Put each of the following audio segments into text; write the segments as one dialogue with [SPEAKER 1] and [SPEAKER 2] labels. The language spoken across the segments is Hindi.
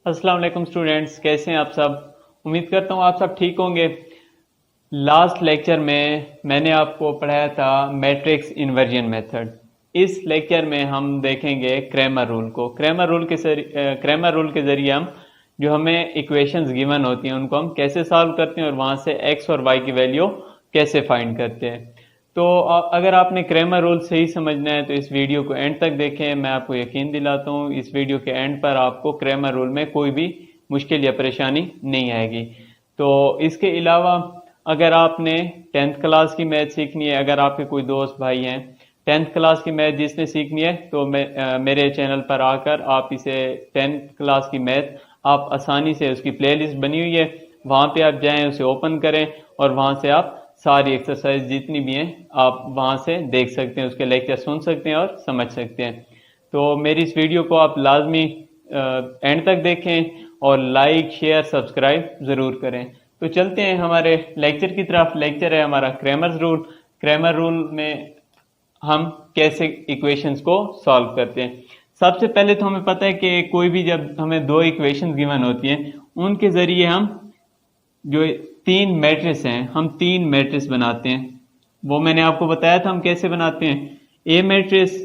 [SPEAKER 1] अस्सलाम वालेकुम स्टूडेंट्स, कैसे हैं आप सब। उम्मीद करता हूँ आप सब ठीक होंगे। लास्ट लेक्चर में मैंने आपको पढ़ाया था मैट्रिक्स इन्वर्जन मेथड। इस लेक्चर में हम देखेंगे क्रैमर रूल को। क्रैमर रूल के ज़रिए हम जो हमें इक्वेशंस गिवन होती हैं उनको हम कैसे सॉल्व करते हैं और वहाँ से एक्स और वाई की वैल्यू कैसे फाइंड करते हैं। तो अगर आपने क्रैमर रूल सही समझना है तो इस वीडियो को एंड तक देखें। मैं आपको यकीन दिलाता हूँ इस वीडियो के एंड पर आपको क्रैमर रूल में कोई भी मुश्किल या परेशानी नहीं आएगी। तो इसके अलावा अगर आपने 10th क्लास की मैथ सीखनी है, अगर आपके कोई दोस्त भाई हैं 10th क्लास की मैथ जिसने सीखनी है, तो मेरे चैनल पर आकर आप इसे 10th क्लास की मैथ आप आसानी से, उसकी प्लेलिस्ट बनी हुई है, वहाँ पे आप जाएं, उसे ओपन करें और वहाँ से आप सारी एक्सरसाइज जितनी भी हैं आप वहाँ से देख सकते हैं, उसके लेक्चर सुन सकते हैं और समझ सकते हैं। तो मेरी इस वीडियो को आप लाजमी एंड तक देखें और लाइक शेयर सब्सक्राइब ज़रूर करें। तो चलते हैं हमारे लेक्चर की तरफ। लेक्चर है हमारा क्रैमर्स रूल। क्रैमर रूल में हम कैसे इक्वेशंस को सॉल्व करते हैं। सबसे पहले तो हमें पता है कि कोई भी जब हमें दो इक्वेशंस गिवन होती हैं उनके ज़रिए हम जो तीन मैट्रिक्स हैं हम तीन मैट्रिक्स बनाते हैं। वो मैंने आपको बताया था हम कैसे बनाते हैं। ए मैट्रिक्स,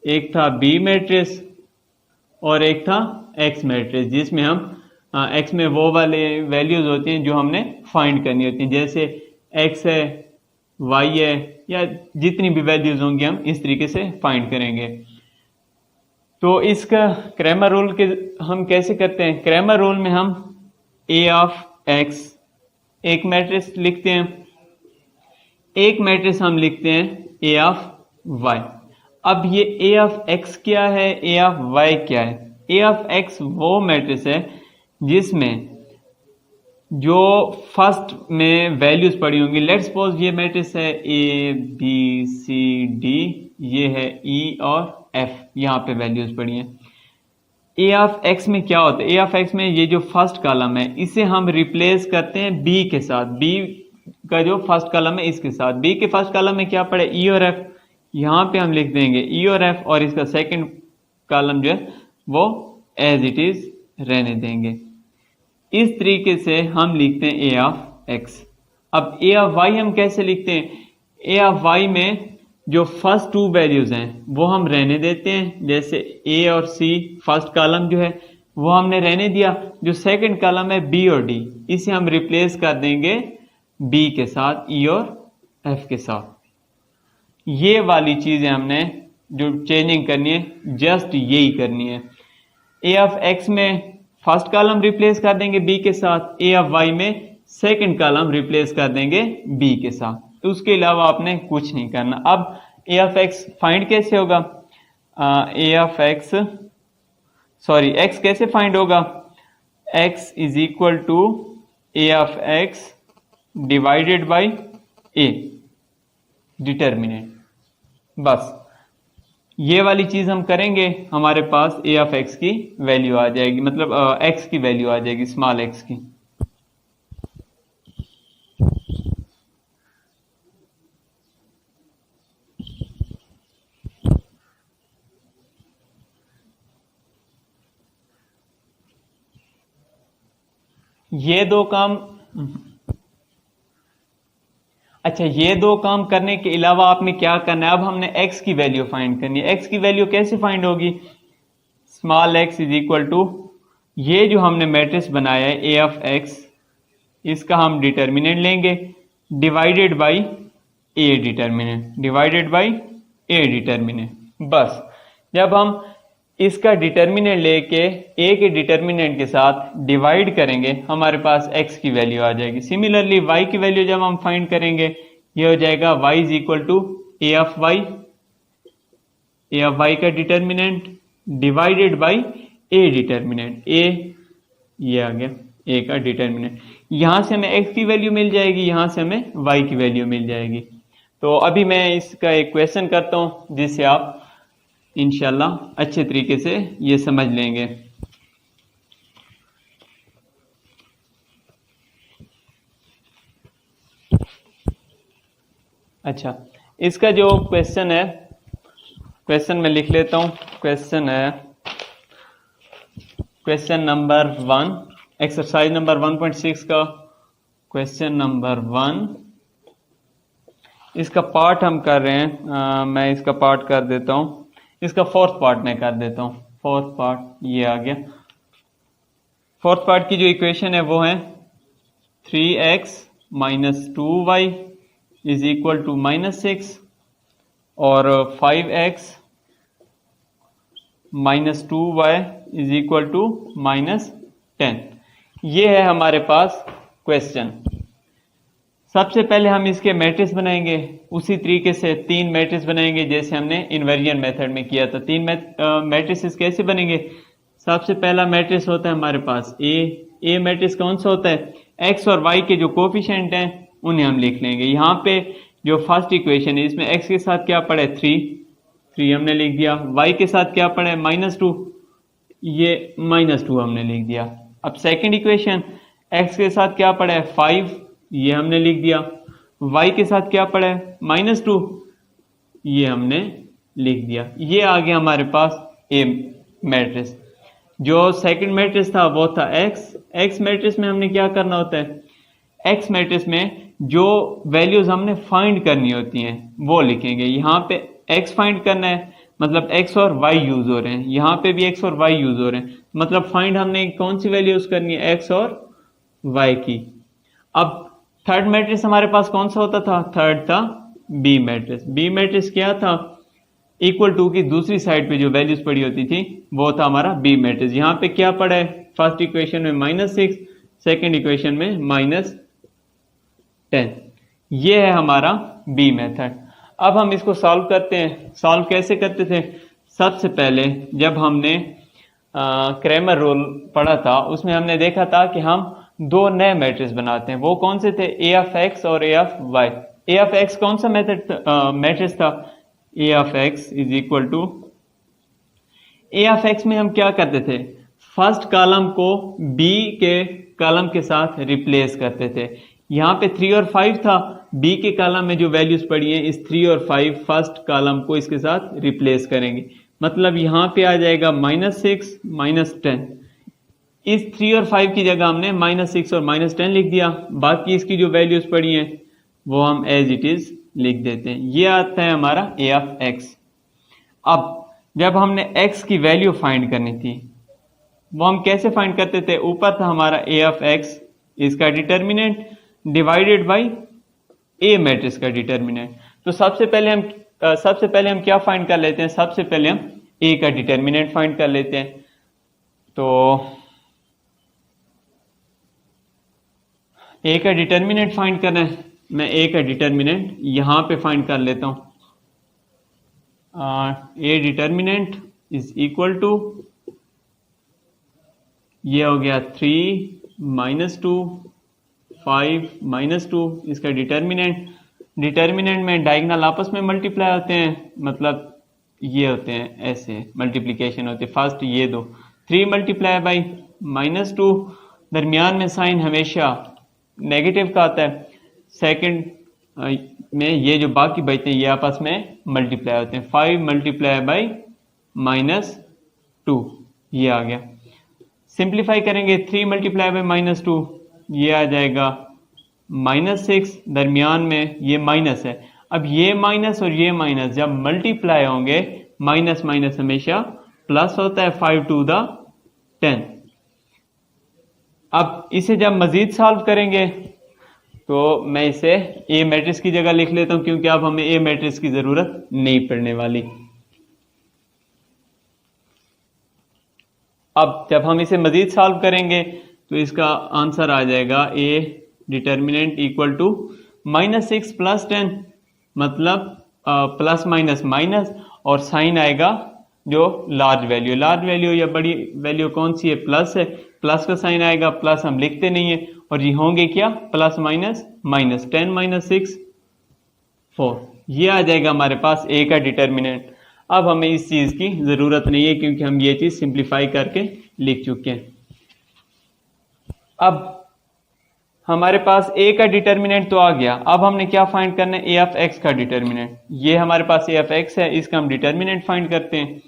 [SPEAKER 1] एक था बी मैट्रिक्स और एक था एक्स मैट्रिक्स, जिसमें हम एक्स में वो वाले वैल्यूज होती हैं जो हमने फाइंड करनी होती हैं, जैसे एक्स है, वाई है, या जितनी भी वैल्यूज होंगी हम इस तरीके से फाइंड करेंगे। तो इसका क्रैमर रूल के हम कैसे करते हैं। क्रैमर रूल में हम ए ऑफ एक्स एक मैट्रिक्स लिखते हैं, एक मैट्रिक्स हम लिखते हैं ए ऑफ वाई। अब ये ए ऑफ एक्स क्या है, ए ऑफ वाई क्या है। ए ऑफ एक्स वो मैट्रिक्स है जिसमें जो फर्स्ट में वैल्यूज पड़ी होंगी। लेट्स सपोज ये मैट्रिक्स है ए बी सी डी, ये है ई और एफ, यहाँ पे वैल्यूज पड़ी हैं। ए ऑफ एक्स में क्या होता है, ए ऑफ एक्स में ये जो फर्स्ट कॉलम है इसे हम रिप्लेस करते हैं बी के साथ। बी का जो फर्स्ट कॉलम है इसके साथ, बी के फर्स्ट कॉलम में क्या पड़े, ई और एफ, यहाँ पे हम लिख देंगे ई और एफ, और इसका सेकंड कॉलम जो है वो एज इट इज रहने देंगे। इस तरीके से हम लिखते हैं ए ऑफ एक्स। अब ए ऑफ वाई हम कैसे लिखते हैं। ए ऑफ वाई में जो फर्स्ट टू वैल्यूज हैं वो हम रहने देते हैं, जैसे ए और सी फर्स्ट कॉलम जो है वो हमने रहने दिया। जो सेकंड कॉलम है बी और डी, इसे हम रिप्लेस कर देंगे बी के साथ, ई और एफ के साथ। ये वाली चीजें हमने जो चेंजिंग करनी है जस्ट यही करनी है। ए ऑफ एक्स में फर्स्ट कॉलम रिप्लेस कर देंगे बी के साथ, ए ऑफ वाई में सेकंड कॉलम रिप्लेस कर देंगे बी के साथ। तो उसके अलावा आपने कुछ नहीं करना। अब ए ऑफ एक्स फाइंड कैसे होगा, A of x sorry x कैसे फाइंड होगा। X is equal to A of x divided by A determinant. बस ये वाली चीज हम करेंगे, हमारे पास ए ऑफ एक्स की वैल्यू आ जाएगी, मतलब एक्स की वैल्यू आ जाएगी, स्मॉल एक्स की। ये दो काम, अच्छा ये दो काम करने के अलावा आपने क्या करना है। अब हमने x की वैल्यू फाइंड करनी है। x की वैल्यू कैसे फाइंड होगी, small x is equal to ये जो हमने मैट्रिक्स बनाया है a ऑफ x, इसका हम डिटर्मिनेंट लेंगे divided by a determinant, divided by a determinant. बस जब हम इसका डिटर्मिनेंट लेके a के डिटर्मिनेंट के साथ डिवाइड करेंगे हमारे पास x की वैल्यू आ जाएगी। सिमिलरली y की वैल्यू जब हम फाइंड करेंगे ये हो जाएगा y is equal to a of y, a of y का determinant divided by a determinant, a ये आ गया a का डिटर्मिनेंट। यहां से हमें x की वैल्यू मिल जाएगी, यहां से हमें y की वैल्यू मिल जाएगी। तो अभी मैं इसका एक क्वेश्चन करता हूं जिससे आप इंशाल्लाह अच्छे तरीके से ये समझ लेंगे। अच्छा, इसका जो क्वेश्चन है, क्वेश्चन में लिख लेता हूं। क्वेश्चन है क्वेश्चन नंबर 1, एक्सरसाइज नंबर 1.6 का क्वेश्चन नंबर 1, इसका पार्ट हम कर रहे हैं। मैं इसका पार्ट कर देता हूँ, इसका फोर्थ पार्ट मैं कर देता हूँ। फोर्थ पार्ट ये आ गया। फोर्थ पार्ट की जो इक्वेशन है वो है 3x minus 2y is equal to -6 और 5x minus 2y is equal to -10। ये है हमारे पास क्वेश्चन। सबसे पहले हम इसके मैट्रिक्स बनाएंगे, उसी तरीके से 3 मैट्रिक्स बनाएंगे जैसे हमने इन्वर्जन मेथड में किया था। 3 मैट्रिक्स कैसे बनेंगे? सबसे पहला मैट्रिक्स होता है हमारे पास ए मैट्रिक्स कौन सा होता है? एक्स और वाई के जो कोफिशिएंट हैं उन्हें हम लिख लेंगे। यहाँ पे जो फर्स्ट इक्वेशन है इसमें एक्स के साथ क्या पड़ा है? 3 हमने लिख दिया। वाई के साथ क्या पड़ा है? -2, ये -2 हमने लिख दिया। अब सेकंड इक्वेशन, एक्स के साथ क्या पड़ा है? 5, ये हमने लिख दिया। y के साथ क्या पड़ा है? -2, ये हमने लिख दिया। ये आ गया हमारे पास ए मैट्रिक्स। जो सेकंड मैट्रिक्स था वो था एक्स मैट्रिक्स में हमने क्या करना होता है? एक्स मैट्रिक्स में जो वैल्यूज हमने फाइंड करनी होती हैं वो लिखेंगे। यहाँ पे एक्स फाइंड करना है, मतलब एक्स और वाई यूज हो रहे हैं। यहाँ पे भी एक्स और वाई यूज हो रहे हैं, मतलब फाइंड हमने कौन सी वैल्यू यूज करनी है? एक्स और वाई की। अब थर्ड मैट्रिक्स हमारे पास कौन सा होता था? थर्ड था बी मैट्रिक्स। बी मैट्रिक्स क्या था? इक्वल टू की दूसरी साइड पे जो वैल्यूज पड़ी होती थी वो था हमारा बी मैट्रिक्स। यहाँ पे क्या पड़ा है? फर्स्ट इक्वेशन में -6, सेकंड इक्वेशन में -10। ये है हमारा बी मेथड। अब हम इसको सॉल्व करते हैं। सॉल्व कैसे करते थे? सबसे पहले जब हमने क्रैमर रूल पढ़ा था उसमें हमने देखा था कि हम 2 नए मैट्रिक्स बनाते हैं। वो कौन से थे? ए ऑफ एक्स और A of Y. A of X कौन सा मैट्रिक्स था? A of X is equal to, A of X में हम क्या करते थे? फर्स्ट कॉलम को बी के कॉलम के साथ रिप्लेस करते थे। यहाँ पे 3 और 5 था, बी के कॉलम में जो वैल्यूज पड़ी हैं इस 3 और 5 फर्स्ट कॉलम को इसके साथ रिप्लेस करेंगे। मतलब यहाँ पे आ जाएगा -6 -10। इस 3 और 5 की जगह हमने -6 और -10 लिख दिया। बाकी इसकी जो वैल्यूज पड़ी हैं वो हम एज इट इज लिख देते हैं। ये आता है हमारा ए ऑफ एक्स। अब जब हमने एक्स की वैल्यू फाइंड करनी थी वो हम कैसे फाइंड करते थे? ऊपर था हमारा ए ऑफ एक्स, इसका determinant divided by A matrix का डिटर्मिनेंट। तो सबसे पहले हम क्या फाइंड कर लेते हैं? सबसे पहले हम ए का डिटर्मिनेंट फाइंड कर लेते हैं। तो ए का डिटर्मिनेंट फाइंड करना है, मैं ए का डिटर्मिनेंट यहां पे फाइंड कर लेता हूं। A determinant is equal to, ये हो गया 3 -2 5 -2, इसका डिटर्मिनेंट में डायगोनल आपस में मल्टीप्लाई होते हैं, मतलब ये होते हैं ऐसे मल्टीप्लिकेशन होती है। फर्स्ट ये दो 3 मल्टीप्लाई बाई -2, दरमियान में साइन हमेशा नेगेटिव का आता है। सेकंड में ये जो बाकी बचते हैं ये आपस में मल्टीप्लाई होते हैं। 5 मल्टीप्लाई बाई -2, ये आ गया। सिंप्लीफाई करेंगे 3 मल्टीप्लाई बाई -2, ये आ जाएगा -6, दरमियान में ये माइनस है। अब ये माइनस और ये माइनस जब मल्टीप्लाई होंगे, माइनस माइनस हमेशा प्लस होता है। 5 to the 10। अब इसे जब मजीद सॉल्व करेंगे तो मैं इसे ए मैट्रिक्स की जगह लिख लेता हूं, क्योंकि अब हमें ए मैट्रिक्स की जरूरत नहीं पड़ने वाली। अब जब हम इसे मजीद सॉल्व करेंगे तो इसका आंसर आ जाएगा ए डिटर्मिनेंट इक्वल टू -6 + 10, मतलब प्लस माइनस माइनस, और साइन आएगा जो लार्ज वैल्यू या बड़ी वैल्यू कौन सी है? प्लस है। प्लस का साइन आएगा, प्लस हम लिखते नहीं है, और ये होंगे क्या? Plus minus minus. 10 - 6 4, ये आ जाएगा हमारे पास ए का डिटर्मिनेंट। अब हमें इस चीज की जरूरत नहीं है क्योंकि हम ये चीज सिंप्लीफाई करके लिख चुके हैं। अब हमारे पास ए का डिटर्मिनेंट तो आ गया। अब हमने क्या फाइंड करना है? ए ऑफ एक्स का डिटर्मिनेंट। ये हमारे पास ए ऑफ एक्स है, इसका हम डिटर्मिनेंट फाइंड करते हैं।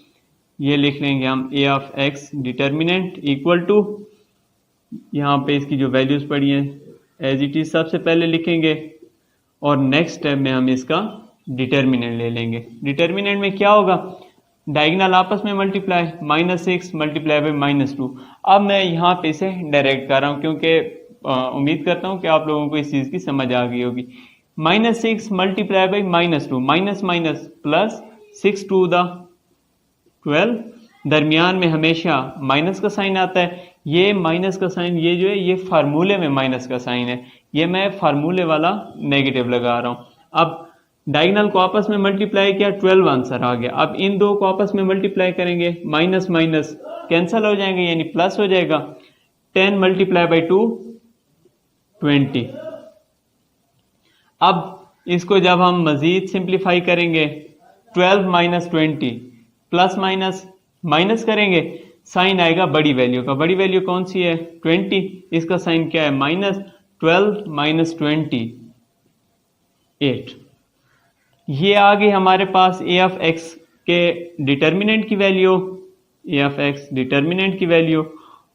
[SPEAKER 1] ये लिख लेंगे हम A of X determinant equal to, यहाँ पे इसकी जो वैल्यूज पड़ी हैं एज इट इज सबसे पहले लिखेंगे और नेक्स्ट स्टेप में हम इसका डिटर्मिनेंट ले लेंगे। डिटर्मिनेंट में क्या होगा, डायगोनल आपस में मल्टीप्लाई, -6 मल्टीप्लाई बाई -2। अब मैं यहाँ पे इसे डायरेक्ट कर रहा हूँ क्योंकि उम्मीद करता हूँ कि आप लोगों को इस चीज़ की समझ आ गई होगी। -6 multiply by -2, minus minus plus, 6 to the 12, दरमियान में हमेशा माइनस का साइन आता है। ये माइनस का साइन ये जो है ये फार्मूले में माइनस का साइन है, ये मैं फार्मूले वाला नेगेटिव लगा रहा हूँ। अब डायगोनल को आपस में मल्टीप्लाई किया, 12 आंसर आ गया। अब इन दो को आपस में मल्टीप्लाई करेंगे, माइनस माइनस कैंसिल हो जाएंगे यानी प्लस हो जाएगा। 10 मल्टीप्लाई बाई 2 20। अब इसको जब हम मजीद सिंप्लीफाई करेंगे, 12 माइनस 20 प्लस माइनस माइनस करेंगे, साइन आएगा बड़ी वैल्यू का। बड़ी वैल्यू कौन सी है, 20, इसका साइन क्या है माइनस, 12 माइनस 20 8। ये आ गई हमारे पास ए ऑफ एक्स के डिटर्मिनेंट की value, A of X determinant की वैल्यू,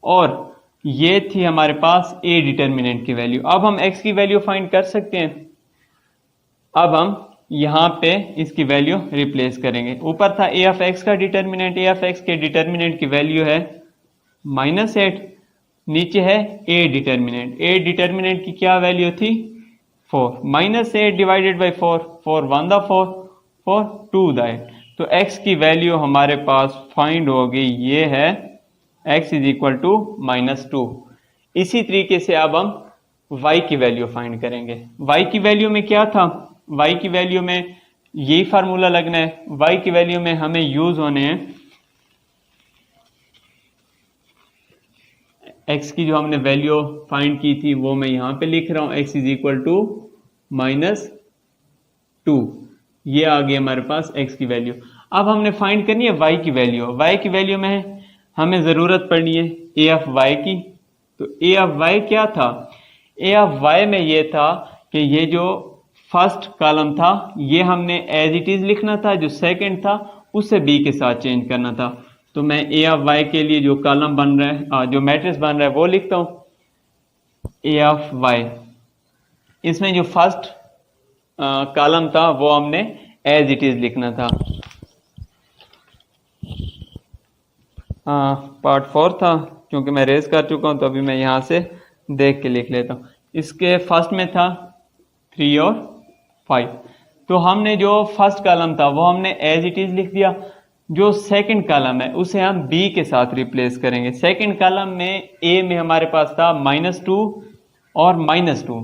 [SPEAKER 1] और ये थी हमारे पास ए डिटर्मिनेंट की वैल्यू। अब हम एक्स की वैल्यू फाइंड कर सकते हैं। अब हम यहां पे इसकी वैल्यू रिप्लेस करेंगे। ऊपर था ए ऑफ एक्स का डिटर्मिनेंट, ए ऑफ एक्स के डिटर्मिनेंट की वैल्यू है -8, नीचे है ए डिटर्मिनेंट। ए डिटर्मिनेंट की क्या वैल्यू थी, 4, -8 डिवाइडेड बाई 4, 4 1 द 4, 4 2 द 8। तो x की वैल्यू हमारे पास फाइंड हो गई, ये है x इज इक्वल टू -2। इसी तरीके से अब हम y की वैल्यू फाइंड करेंगे। y की वैल्यू में क्या था, y की वैल्यू में यही फार्मूला लगना है। y की वैल्यू में हमें यूज होने हैं x की जो हमने वैल्यू फाइंड की थी वो मैं यहां पे लिख रहा हूं, x इज इक्वल टू -2। ये आ गई हमारे पास x की वैल्यू। अब हमने फाइंड करनी है y की वैल्यू। y की वैल्यू में हमें जरूरत पड़नी है a ऑफ y की। तो a ऑफ y क्या था, a ऑफ y में ये था कि ये जो फर्स्ट कॉलम था ये हमने एज इट इज लिखना था, जो सेकंड था उसे b के साथ चेंज करना था। तो मैं a ऑफ y के लिए जो कॉलम बन रहा है, जो मैट्रिक्स बन रहा है वो लिखता हूं, a ऑफ y। इसमें जो फर्स्ट कॉलम था वो हमने एज इट इज लिखना था। पार्ट 4 था, क्योंकि मैं रेज कर चुका हूं तो अभी मैं यहां से देख के लिख लेता हूं। इसके फर्स्ट में था 3 और 5। तो हमने जो फर्स्ट कॉलम था वो हमने एज इट इज लिख दिया। जो सेकंड कॉलम है उसे हम b के साथ रिप्लेस करेंगे। सेकंड कॉलम में a में हमारे पास था -2 और -2,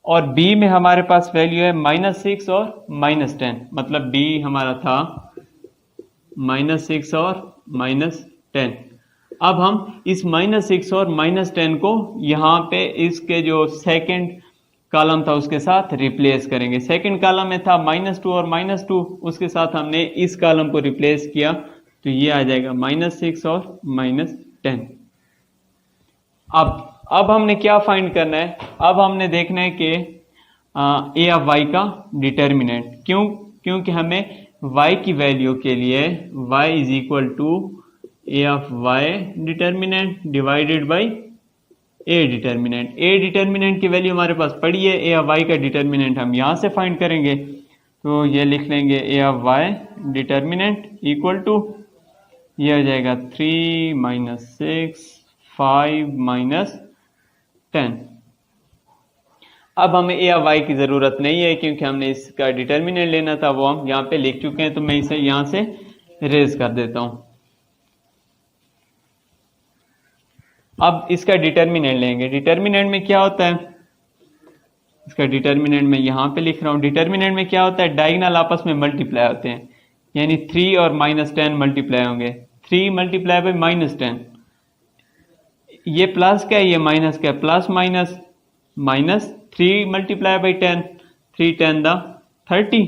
[SPEAKER 1] और b में हमारे पास वैल्यू है -6 और -10, मतलब b हमारा था -6 और -10। अब हम इस -6 और -10 को यहाँ पे इसके जो सेकंड कॉलम था उसके साथ रिप्लेस करेंगे। सेकंड कॉलम में था -2 और -2, उसके साथ हमने इस कॉलम को रिप्लेस किया तो ये आ जाएगा -6 और -10। अब हमने क्या फाइंड करना है, अब हमने देखना है कि a ऑफ y का डिटर्मिनेंट। क्योंकि हमें y की वैल्यू के लिए y is equal to a of y determinant divided by a determinant. a determinant की वैल्यू हमारे पास पड़ी है, a ऑफ y का डिटर्मिनेंट हम यहां से फाइंड करेंगे। तो ये लिख लेंगे a of y determinant equal to, ये हो जाएगा 3 - 6 5 - 10। अब हमें a ऑफ y की जरूरत नहीं है क्योंकि हमने इसका डिटर्मिनेंट लेना था, वो हम यहाँ पे लिख चुके हैं। तो मैं इसे यहां से रेज कर देता हूं। अब इसका डिटर्मिनेंट लेंगे। डिटर्मिनेंट में क्या होता है, इसका डिटर्मिनेंट में यहां पे लिख रहा हूं। डिटर्मिनेंट में क्या होता है, डायगोनल आपस में मल्टीप्लाई होते हैं, यानी 3 और -10 मल्टीप्लाई होंगे। 3 मल्टीप्लाई बाई -10, ये प्लस का है ये माइनस का है, plus minus 3 multiply by 10, 3 10 the 30,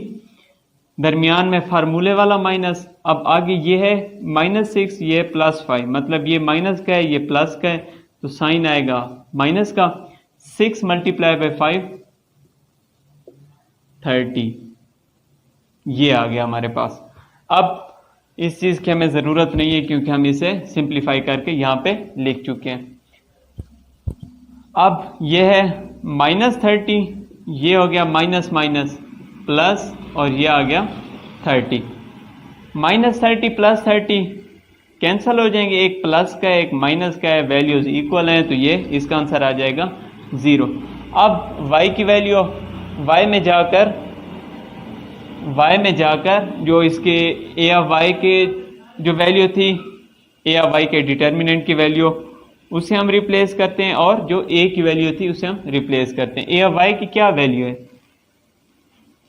[SPEAKER 1] दरमियान में फार्मूले वाला माइनस। अब आगे ये है -6, ये +5, मतलब ये माइनस का है ये प्लस का है, तो साइन आएगा माइनस का। 6 मल्टीप्लाई बाई 5 30, ये आ गया हमारे पास। अब इस चीज़ की हमें ज़रूरत नहीं है क्योंकि हम इसे सिंप्लीफाई करके यहाँ पे लिख चुके हैं। अब ये है -30, ये हो गया माइनस माइनस प्लस और ये आ गया 30। -30 + 30 कैंसल हो जाएंगे, एक प्लस का है एक माइनस का है, वैल्यूज इक्वल हैं तो ये इसका आंसर आ जाएगा 0। अब y की वैल्यू y में जाकर जो इसके a ऑफ y के जो वैल्यू थी, a ऑफ y के डिटर्मिनेंट की वैल्यू, उसे हम रिप्लेस करते हैं और जो a की वैल्यू थी उसे हम रिप्लेस करते हैं। a ऑफ y की क्या वैल्यू है,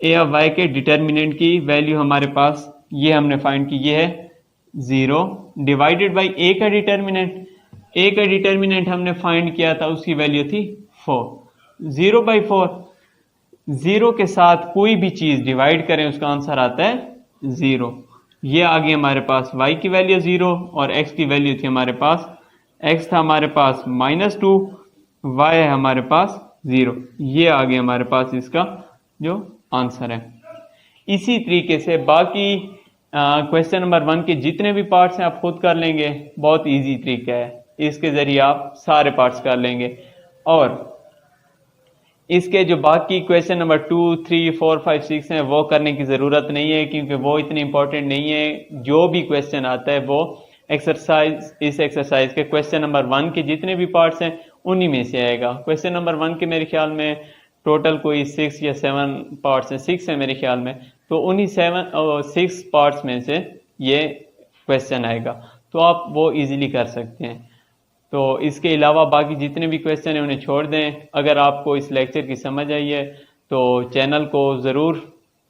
[SPEAKER 1] a ऑफ y के डिटर्मिनेंट की वैल्यू हमारे पास ये हमने फाइंड की, ये है 0 डिवाइडेड बाई a का डिटर्मिनेंट हमने फाइंड किया था, उसकी वैल्यू थी 4। 0/4, 0 के साथ कोई भी चीज डिवाइड करें उसका आंसर आता है 0। ये आ गई हमारे पास y की वैल्यू 0 और x की वैल्यू थी हमारे पास, x था हमारे पास -2, y है हमारे पास 0। ये आ गया हमारे पास इसका जो आंसर है। इसी तरीके से बाकी क्वेश्चन नंबर 1 के जितने भी पार्ट्स हैं आप खुद कर लेंगे, बहुत इजी तरीका है, इसके जरिए आप सारे पार्ट्स कर लेंगे। और इसके जो बाकी क्वेश्चन नंबर 2, 3, 4, 5, 6 हैं वो करने की ज़रूरत नहीं है क्योंकि वो इतने इंपॉर्टेंट नहीं है। जो भी क्वेश्चन आता है वो इस एक्सरसाइज के क्वेश्चन नंबर 1 के जितने भी पार्ट्स हैं उन्हीं में से आएगा। क्वेश्चन नंबर 1 के मेरे ख्याल में टोटल कोई 6 या 7 पार्ट्स हैं, 6 है मेरे ख्याल में, तो उन्हीं 6 पार्ट्स में से ये क्वेश्चन आएगा, तो आप वो इजीली कर सकते हैं। तो इसके अलावा बाकी जितने भी क्वेश्चन हैं उन्हें छोड़ दें। अगर आपको इस लेक्चर की समझ आई है तो चैनल को ज़रूर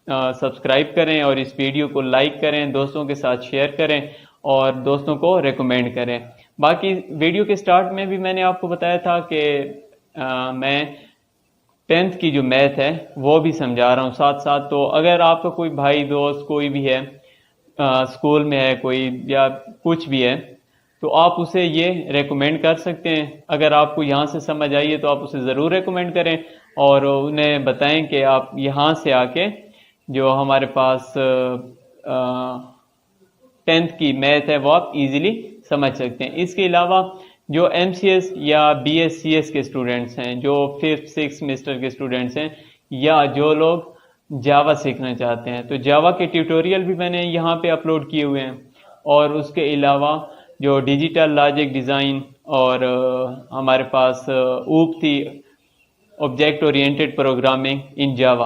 [SPEAKER 1] सब्सक्राइब करें और इस वीडियो को लाइक करें, दोस्तों के साथ शेयर करें और दोस्तों को रेकमेंड करें। बाकी वीडियो के स्टार्ट में भी मैंने आपको बताया था कि मैं 10th की जो मैथ है वो भी समझा रहा हूँ साथ साथ। तो अगर आपका कोई भाई दोस्त कोई भी है, स्कूल में है कोई या कुछ भी है, तो आप उसे ये रेकमेंड कर सकते हैं। अगर आपको यहाँ से समझ आई है तो आप उसे ज़रूर रेकमेंड करें और उन्हें बताएं कि आप यहाँ से आके जो हमारे पास 10th की मैथ है वो आप इजीली समझ सकते हैं। इसके अलावा जो MCS या BSCS के स्टूडेंट्स हैं, जो 5th 6th सेमेस्टर के स्टूडेंट्स हैं, या जो लोग जावा सीखना चाहते हैं, तो जावा के ट्यूटोरियल भी मैंने यहाँ पे अपलोड किए हुए हैं। और उसके अलावा जो डिजिटल लॉजिक डिज़ाइन और हमारे पास ऊप थी ऑब्जेक्ट ओरिएंटेड प्रोग्रामिंग इन जावा,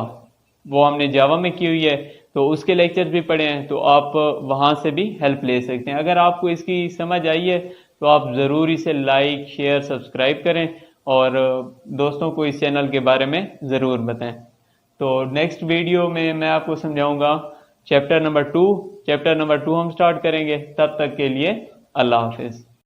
[SPEAKER 1] वो हमने जावा में की हुई है, तो उसके लेक्चर भी पढ़े हैं, तो आप वहाँ से भी हेल्प ले सकते हैं। अगर आपको इसकी समझ आई है तो आप ज़रूर इसे लाइक शेयर सब्सक्राइब करें और दोस्तों को इस चैनल के बारे में ज़रूर बताएं। तो नेक्स्ट वीडियो में मैं आपको समझाऊंगा चैप्टर नंबर 2 हम स्टार्ट करेंगे। तब तक के लिए अल्लाह हाफिज़।